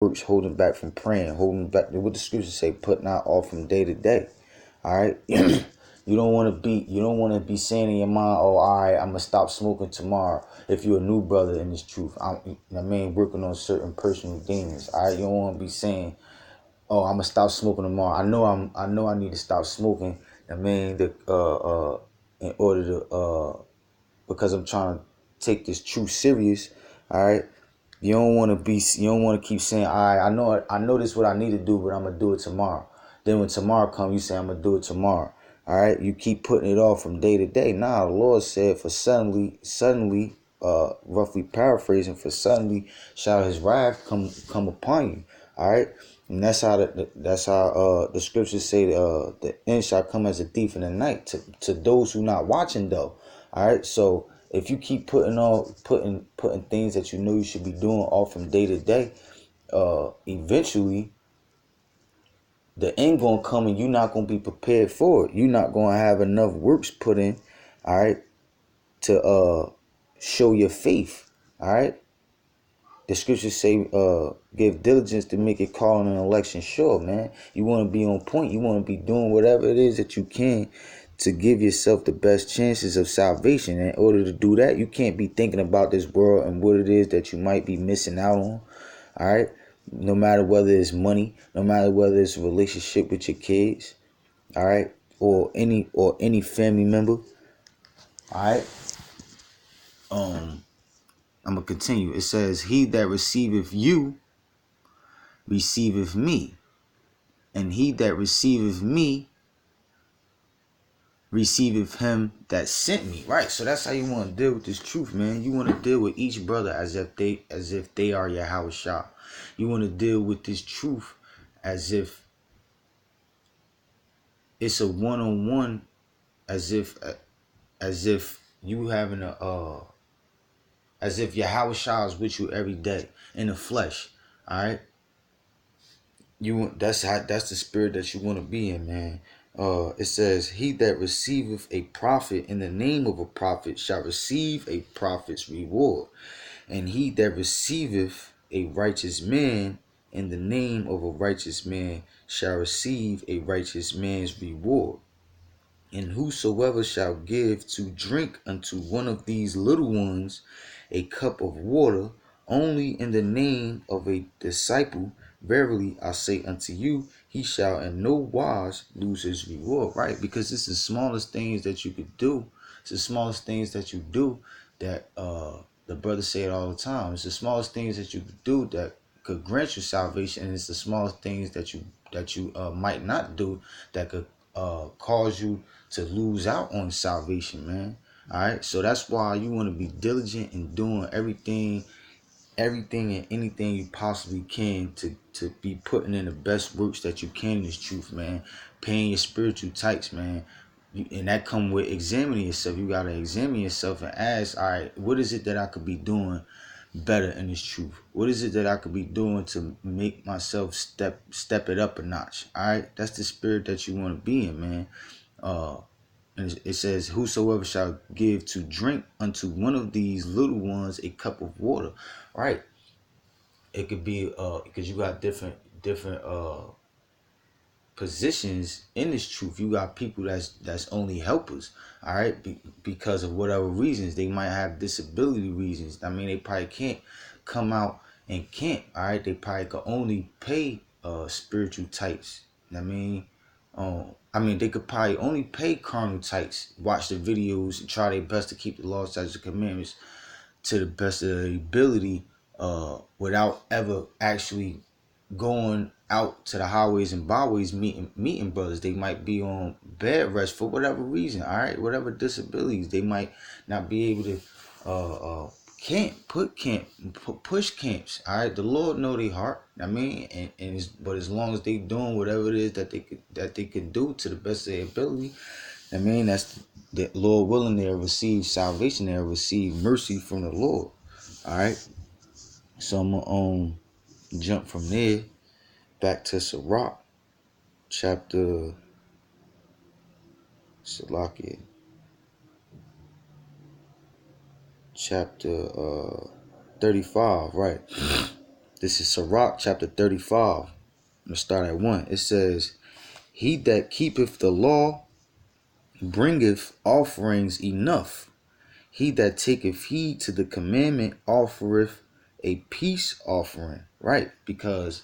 works, holding back from praying, holding back. What the scriptures say, put not off from day to day. All right. You don't want to be saying in your mind, oh, all right, I'm gonna stop smoking tomorrow. If you're a new brother in this truth, working on certain personal demons. All right, you don't want to be saying, oh, I'm gonna stop smoking tomorrow. I know I need to stop smoking. In order to because I'm trying to take this truth serious. All right. You don't want to keep saying, all right, I know this is what I need to do, but I'm going to do it tomorrow. Then when tomorrow comes, you say, I'm going to do it tomorrow. All right. You keep putting it off from day to day. Nah, the Lord said for suddenly, roughly paraphrasing, for suddenly shall his wrath come upon you. All right. And that's how the scriptures say the end shall come as a thief in the night to those who not watching though. All right. So if you keep putting things that you know you should be doing off from day to day, eventually the end gonna come and you're not gonna be prepared for it. You're not gonna have enough works put in, all right, to show your faith. All right. The scriptures say, give diligence to make it calling and election sure, man. You want to be on point. You want to be doing whatever it is that you can to give yourself the best chances of salvation. In order to do that, you can't be thinking about this world and what it is that you might be missing out on. All right. No matter whether it's money, no matter whether it's a relationship with your kids, all right, or any family member. All right. I'm going to continue. It says, he that receiveth you receiveth me, and he that receiveth me receiveth him that sent me. Right. So that's how you want to deal with this truth, man. You want to deal with each brother as if they are your house shop. You want to deal with this truth as if it's a one-on-one, as if you having as if your house shop is with you every day in the flesh. All right. That's the spirit that you want to be in, man. It says, he that receiveth a prophet in the name of a prophet shall receive a prophet's reward, and he that receiveth a righteous man in the name of a righteous man shall receive a righteous man's reward. And whosoever shall give to drink unto one of these little ones a cup of water only in the name of a disciple, verily I say unto you, he shall in no wise lose his reward. Right? Because it's the smallest things that you could do. It's the smallest things that you do that the brother say it all the time. It's the smallest things that you could do that could grant you salvation, and it's the smallest things that you might not do that could cause you to lose out on salvation, man. All right. So that's why you want to be diligent in doing everything and anything you possibly can to be putting in the best works that you can in this truth, man. Paying your spiritual tithes, man. And that come with examining yourself. You got to examine yourself and ask, all right, what is it that I could be doing better in this truth? What is it that I could be doing to make myself step it up a notch? All right. That's the spirit that you want to be in, man. And it says, whosoever shall give to drink unto one of these little ones a cup of water. Right. It could be because you got different positions in this truth. You got people that's only helpers. All right. Because of whatever reasons. They might have disability reasons. I mean, they probably can't come out and camp. All right. They probably could only pay spiritual tithes. They could probably only pay carnal tithes, watch the videos, and try their best to keep the laws, statutes, and commandments to the best of their ability, without ever actually going out to the highways and byways meeting brothers. They might be on bed rest for whatever reason, all right, whatever disabilities. They might not be able to push camps. All right, the Lord know their heart. But as long as they doing whatever it is that they can do to the best of their ability, that's the Lord willing. They'll receive salvation. They'll receive mercy from the Lord. All right. So I'm gonna jump from there back to Sirach, chapter Salakia, chapter 35. Right. This is Sirach chapter 35. I'm going to start at 1. It says, he that keepeth the law bringeth offerings enough. He that taketh heed to the commandment offereth a peace offering. Right? Because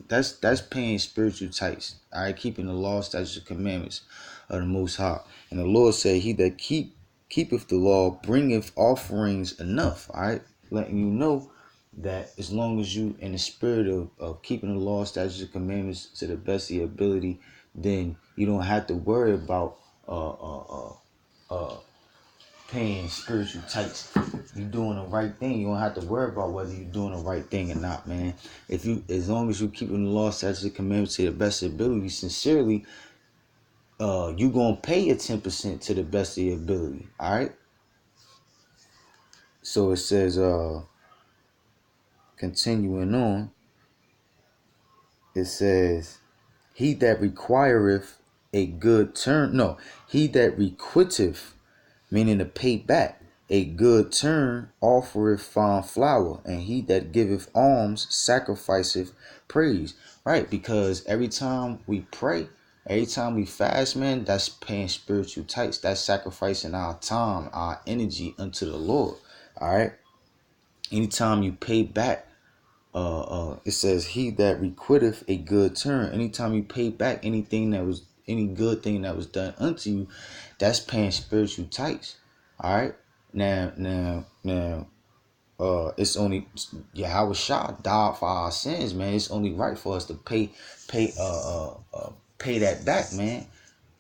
that's paying spiritual tithes. All right, keeping the law, statutes, and commandments of the Most High. And the Lord said, he that keepeth the law bringeth offerings enough. All right, letting you know that as long as you in the spirit of keeping the law, statutes, and commandments to the best of your ability, then you don't have to worry about paying spiritual tithes. You doing the right thing. You don't have to worry about whether you're doing the right thing or not, man. If you, as long as you keeping the law, statutes, and commandments to the best of your ability, sincerely, you gonna pay your 10% to the best of your ability. All right. So it says, continuing on, it says, he that requireth a good turn, no, he that requiteth, meaning to pay back, a good turn offereth fine flour, and he that giveth alms sacrificeth praise. Right? Because every time we pray, every time we fast, man, that's paying spiritual tithes. That's sacrificing our time, our energy unto the Lord. All right. Anytime you pay back, it says he that requiteth a good turn. Anytime you pay back anything that was any good thing that was done unto you, that's paying spiritual tithes. All right. Now, it's only Yahweh Shah died for our sins, man. It's only right for us to pay, pay that back, man. You know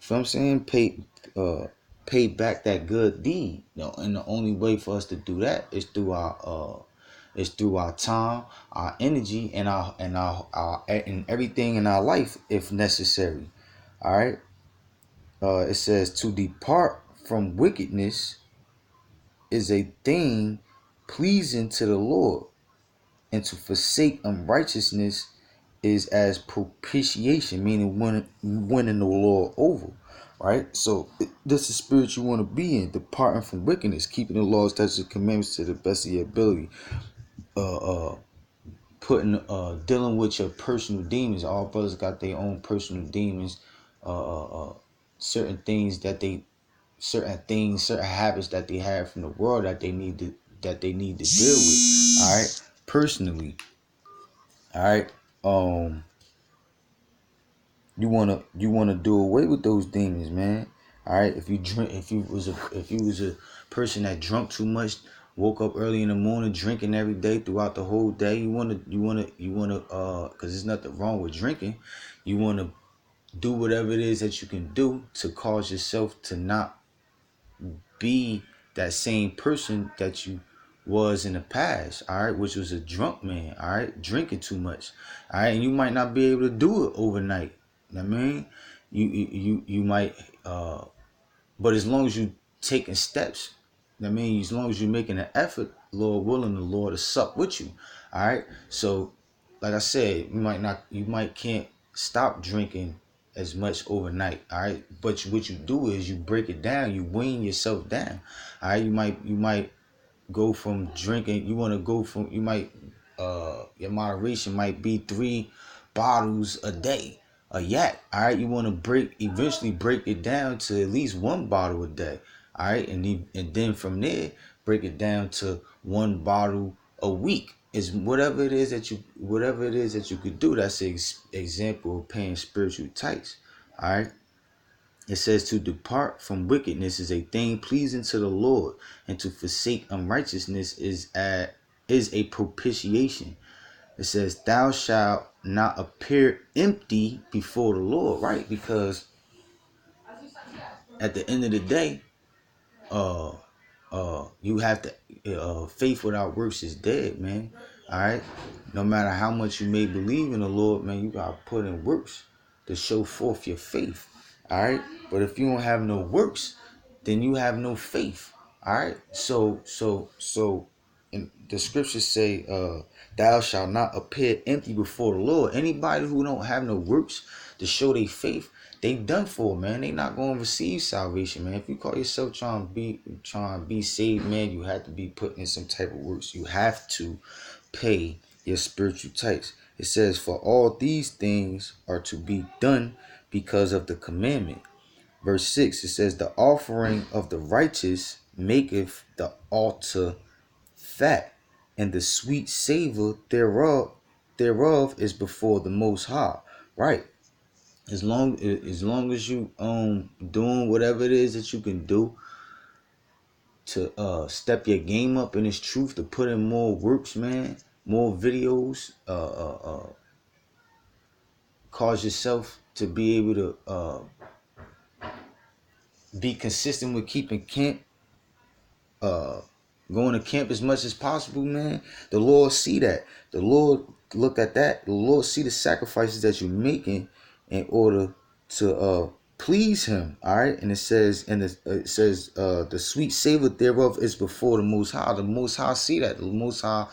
what I'm saying? Pay back that good deed. You know, and the only way for us to do that is through our time, our energy, and our and everything in our life, if necessary. All right. It says to depart from wickedness is a thing pleasing to the Lord, and to forsake unrighteousness is as propitiation, meaning winning the Lord over. Right? So this is spirit you want to be in, departing from wickedness, keeping the laws, statutes, and commandments to the best of your ability. Putting dealing with your personal demons. All brothers got their own personal demons. Certain things that they certain habits that they have from the world that they need to deal with. All right, personally. All right, you wanna do away with those demons, man. All right, if you was a person that drunk too much, woke up early in the morning drinking every day throughout the whole day, you wanna because there's nothing wrong with drinking. You wanna do whatever it is that you can do to cause yourself to not be that same person that you was in the past, all right, which was a drunk man, all right, drinking too much, all right, and you might not be able to do it overnight. You know what I mean, you might, but as long as you taking steps, you know what I mean, as long as you're making an effort, Lord willing, the Lord will sup with you, all right. So, like I said, you might can't stop drinking as much overnight, all right, but what you do is you break it down, you wean yourself down, all right. You might go from drinking, you might your moderation might be 3 bottles a day, a yak, all right. You want to eventually break it down to at least 1 bottle a day, all right, and then from there break it down to 1 bottle a week. Is whatever it is that you could do. That's an example of paying spiritual tithes, all right. It says to depart from wickedness is a thing pleasing to the Lord, and to forsake unrighteousness is a propitiation. It says thou shalt not appear empty before the Lord, right? Because at the end of the day, uh you have to faith without works is dead, man. All right, no matter how much you may believe in the Lord, man, you gotta put in works to show forth your faith. All right, but if you don't have no works, then you have no faith. All right, so and the scriptures say, thou shalt not appear empty before the Lord. Anybody who don't have no works to show their faith, they done for, man. They not gonna receive salvation, man. If you call yourself trying to be saved, man, you have to be putting in some type of works. You have to pay your spiritual tithes. It says, for all these things are to be done because of the commandment. Verse 6, it says, the offering of the righteous maketh the altar fat, and the sweet savor thereof is before the Most High. Right. As long as you doing whatever it is that you can do to step your game up in this truth, to put in more works, man, more videos, cause yourself to be able to be consistent with keeping camp, going to camp as much as possible, man. The Lord see that. The Lord look at that. The Lord see the sacrifices that you're making in order to please Him. All right, and it says, the sweet savor thereof is before the Most High. The Most High see that. The Most High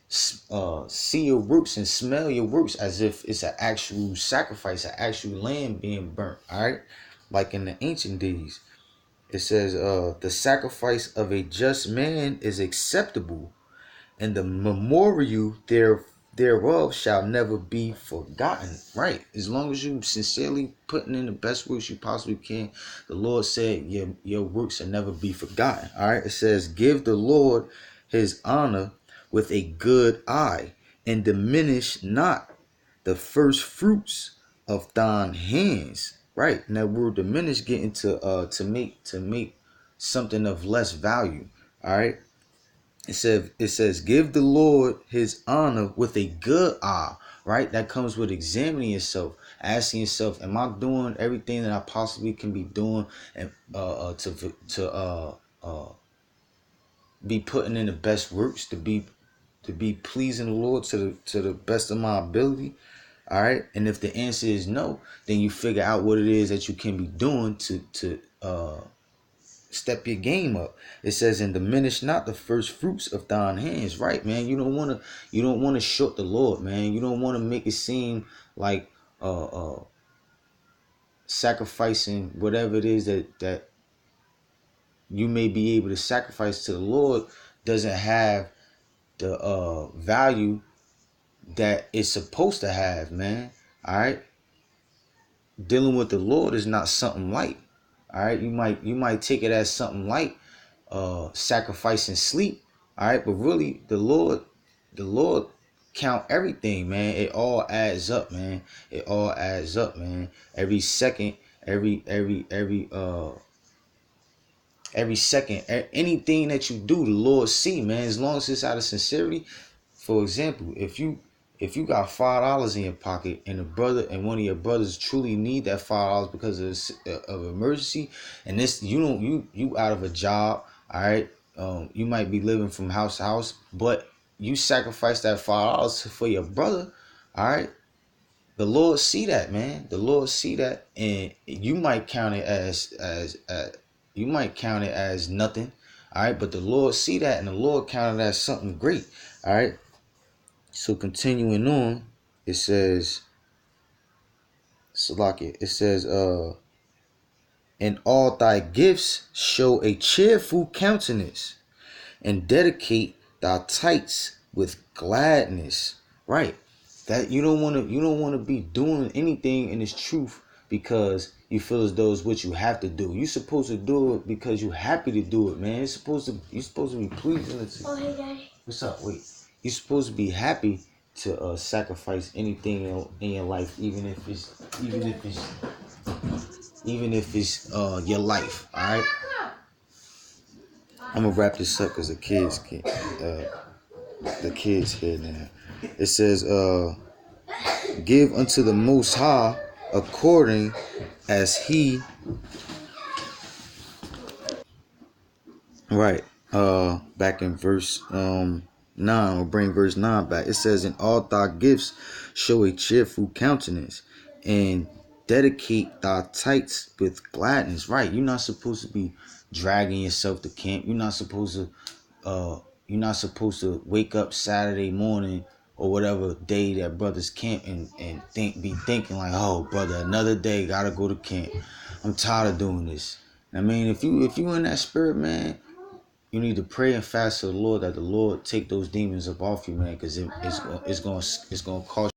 see your works and smell your works as if it's an actual sacrifice, an actual lamb being burnt. All right, like in the ancient days. It says, the sacrifice of a just man is acceptable, and the memorial thereof shall never be forgotten. Right. As long as you sincerely putting in the best works you possibly can, the Lord said your works shall never be forgotten. All right. It says, give the Lord his honor with a good eye, and diminish not the first fruits of thine hands. Right. And that word diminish getting to make something of less value. All right. It says, give the Lord his honor with a good eye, right? That comes with examining yourself, asking yourself, am I doing everything that I possibly can be doing, and to be putting in the best works, to be pleasing the Lord to the best of my ability. All right. And if the answer is no, then you figure out what it is that you can be doing to step your game up. It says, and diminish not the first fruits of thine hands. Right, man. You don't want to short the Lord, man. You don't want to make it seem like sacrificing whatever it is that you may be able to sacrifice to the Lord doesn't have the value that it's supposed to have, man. All right. Dealing with the Lord is not something light. All right. You might take it as something light, sacrificing sleep. All right. But really, the Lord count everything, man. It all adds up, man. It all adds up, man. Every second, every second, anything that you do, the Lord see, man. As long as it's out of sincerity. For example, if you got $5 in your pocket, and one of your brothers truly need that $5 because of emergency, and this you out of a job, all right, you might be living from house to house, but you sacrifice that $5 for your brother, all right. The Lord see that, man. The Lord see that, and you might count it as nothing, all right. But the Lord see that, and the Lord count it as something great, all right. So continuing on, it says, Salakia, it says, and all thy gifts show a cheerful countenance, and dedicate thy tights with gladness. Right. That you don't want to be doing anything in this truth because you feel as though it's what you have to do. You're supposed to do it because you're happy to do it, man. You're supposed to be pleasing to. Oh, hey, Daddy. What's up? Wait. You're supposed to be happy to sacrifice anything in your life, even if it's your life. All right. I'm gonna wrap this up because the kids here now. It says, give unto the Most High according as He. Right. Back in verse 9, we'll bring verse 9 back. It says, in all thy gifts show a cheerful countenance, and dedicate thy tights with gladness. Right. You're not supposed to be dragging yourself to camp. You're not supposed to wake up Saturday morning or whatever day that brothers camp and be thinking like, oh brother, another day, gotta go to camp. I'm tired of doing this. I mean, if you in that spirit, man, You need to pray and fast to the Lord that the Lord take those demons up off you, man, because it's going to cost